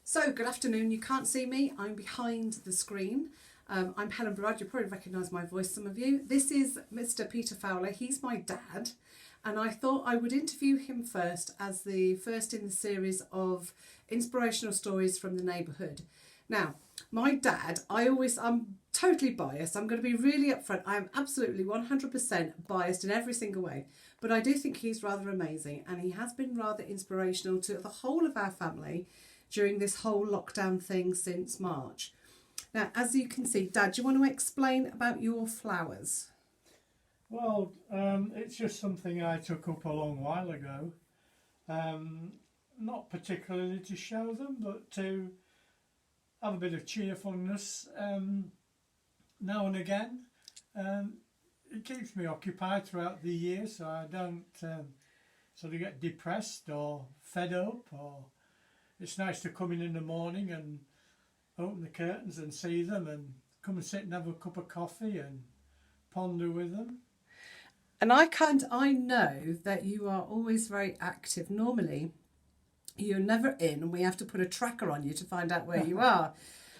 So, good afternoon. You can't see me. I'm behind the screen. I'm Helen Broad. You probably recognise my voice, some of you. This is Mr. Peter Fowler. He's my dad. And I thought I would interview him first as the first in the series of inspirational stories from the neighbourhood. Now, my dad, I'm totally biased. I'm going to be really upfront. I am absolutely 100% biased in every single way. But I do think he's rather amazing. And he has been rather inspirational to the whole of our family during this whole lockdown thing since March. Now, as you can see, Dad, do you want to explain about your flowers? Well, it's just something I took up a long while ago. Not particularly to show them, but to have a bit of cheerfulness now and again. It keeps me occupied throughout the year, so I don't sort of get depressed or fed up. Or it's nice to come in the morning and open the curtains and see them and come and sit and have a cup of coffee and ponder with them. And I know that you are always very active. Normally, you're never in and we have to put a tracker on you to find out where you are.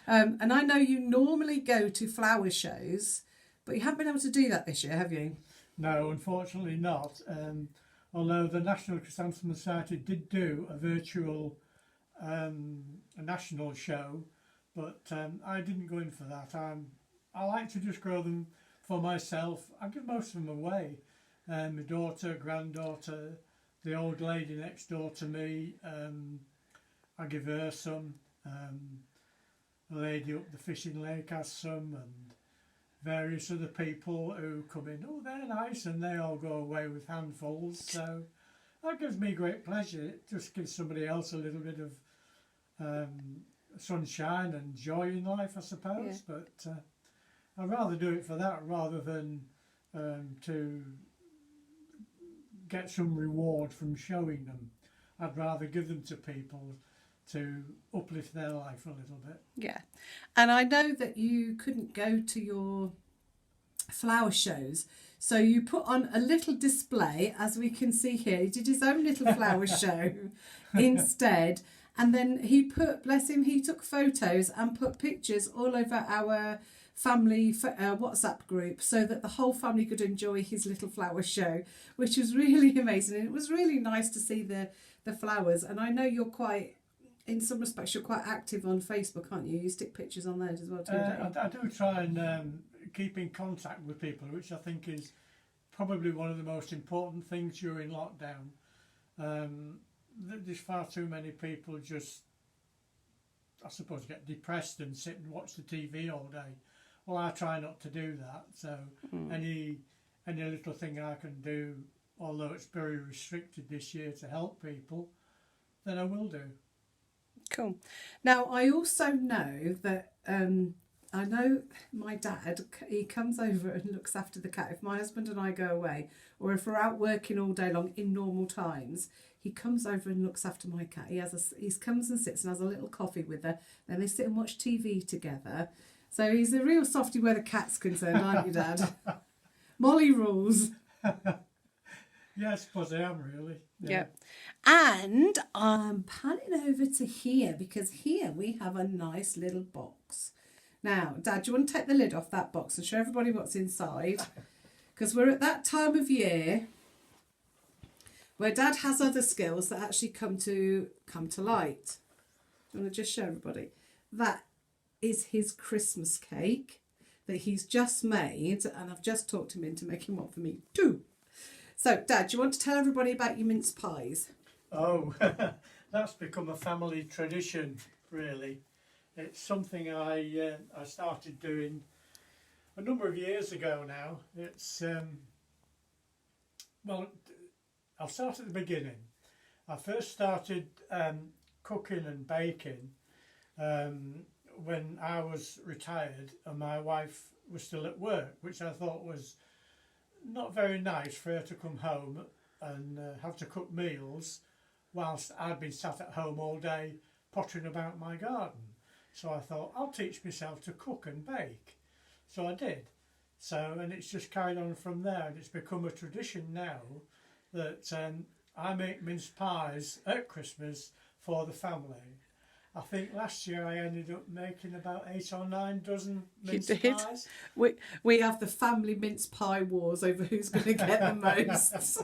And I know you normally go to flower shows, but you haven't been able to do that this year, have you? No, unfortunately not. Although the National Chrysanthemum Society did do a virtual a national show, but I didn't go in for that. I like to just grow them for myself. I give most of them away. My daughter, granddaughter, the old lady next door to me, I give her some. The lady up the fishing lake has some, and various other people who come in. Oh, they're nice, and they all go away with handfuls. So that gives me great pleasure. It just gives somebody else a little bit of sunshine and joy in life, I suppose. Yeah. But I'd rather do it for that rather than to get some reward from showing them. I'd rather give them to people to uplift their life a little bit. Yeah. And I know that you couldn't go to your flower shows, so you put on a little display, as we can see here. He did his own little flower show instead. And then he put, bless him, he took photos and put pictures all over our family WhatsApp group so that the whole family could enjoy his little flower show, which was really amazing. And it was really nice to see the flowers. And I know you're quite, in some respects, you're quite active on Facebook, aren't you? You stick pictures on there as well too, don't you? I do try and keep in contact with people, which I think is probably one of the most important things during lockdown. There's far too many people just, I suppose, get depressed and sit and watch the TV all day. Well, I try not to do that. So any little thing I can do, although it's very restricted this year, to help people, then I will do. Cool. Now, I also know that I know my dad, he comes over and looks after the cat. If my husband and I go away, or if we're out working all day long in normal times, he comes over and looks after my cat. He comes and sits and has a little coffee with her. Then they sit and watch TV together. So he's a real softie where the cat's concerned, aren't you, Dad? Molly rules. Yeah, I suppose I am, really. Yeah. And I'm panning over to here because here we have a nice little box. Now, Dad, do you want to take the lid off that box and show everybody what's inside? Because we're at that time of year where Dad has other skills that actually come to light. Do you want to just show everybody? That is his Christmas cake that he's just made, and I've just talked him into making one for me too. So, Dad, do you want to tell everybody about your mince pies? Oh, that's become a family tradition, really. It's something I started doing a number of years ago now. It's, well, I'll start at the beginning. I first started cooking and baking when I was retired and my wife was still at work, which I thought was not very nice for her to come home and have to cook meals whilst I'd been sat at home all day pottering about my garden. So I thought, I'll teach myself to cook and bake. So I did. So, and it's just carried on from there, and it's become a tradition now that I make mince pies at Christmas for the family. I think last year I ended up making about 8 or 9 dozen You mince did? pies. We have the family mince pie wars over who's going to get the most.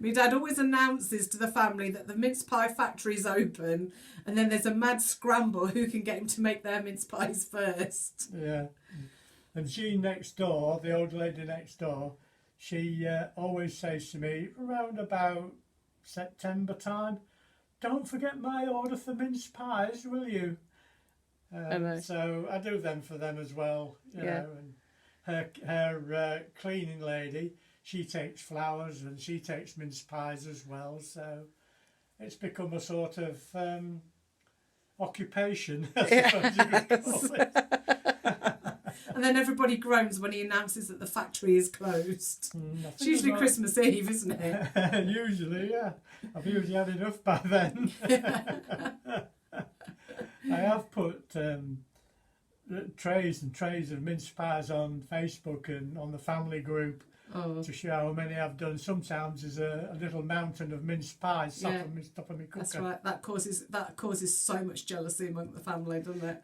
My dad always announces to the family that the mince pie factory's open, and then there's a mad scramble who can get him to make their mince pies first. Yeah. And she next door, the old lady next door, she always says to me around about September time, "Don't forget my order for mince pies, will you?" So I do them for them as well. You know, and her cleaning lady, she takes flowers and she takes mince pies as well. So it's become a sort of occupation, I suppose you could call it. And then everybody groans when he announces that the factory is closed. It's usually Christmas Eve, isn't it? Usually, yeah. I've usually had enough by then. I have put trays and trays of mince pies on Facebook and on the family group to show how many I've done. Sometimes there's a little mountain of mince pies stuck on my cooker. That's right. That causes so much jealousy among the family, doesn't it?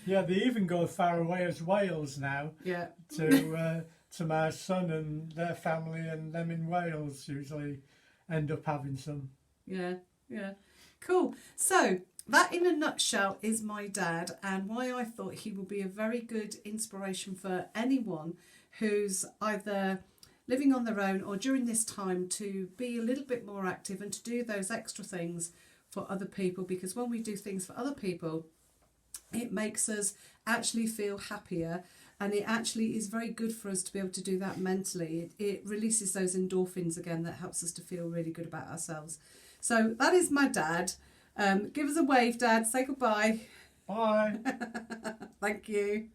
Yeah, they even go far away as Wales now. Yeah. To my son and their family, and them in Wales usually end up having some. Yeah. Cool. So that in a nutshell is my dad, and why I thought he will be a very good inspiration for anyone who's either living on their own or during this time to be a little bit more active and to do those extra things for other people, because when we do things for other people, it makes us actually feel happier, and it actually is very good for us to be able to do that mentally. It releases those endorphins again that helps us to feel really good about ourselves. So that is my dad. Give us a wave, Dad. Say goodbye. Bye. Thank you.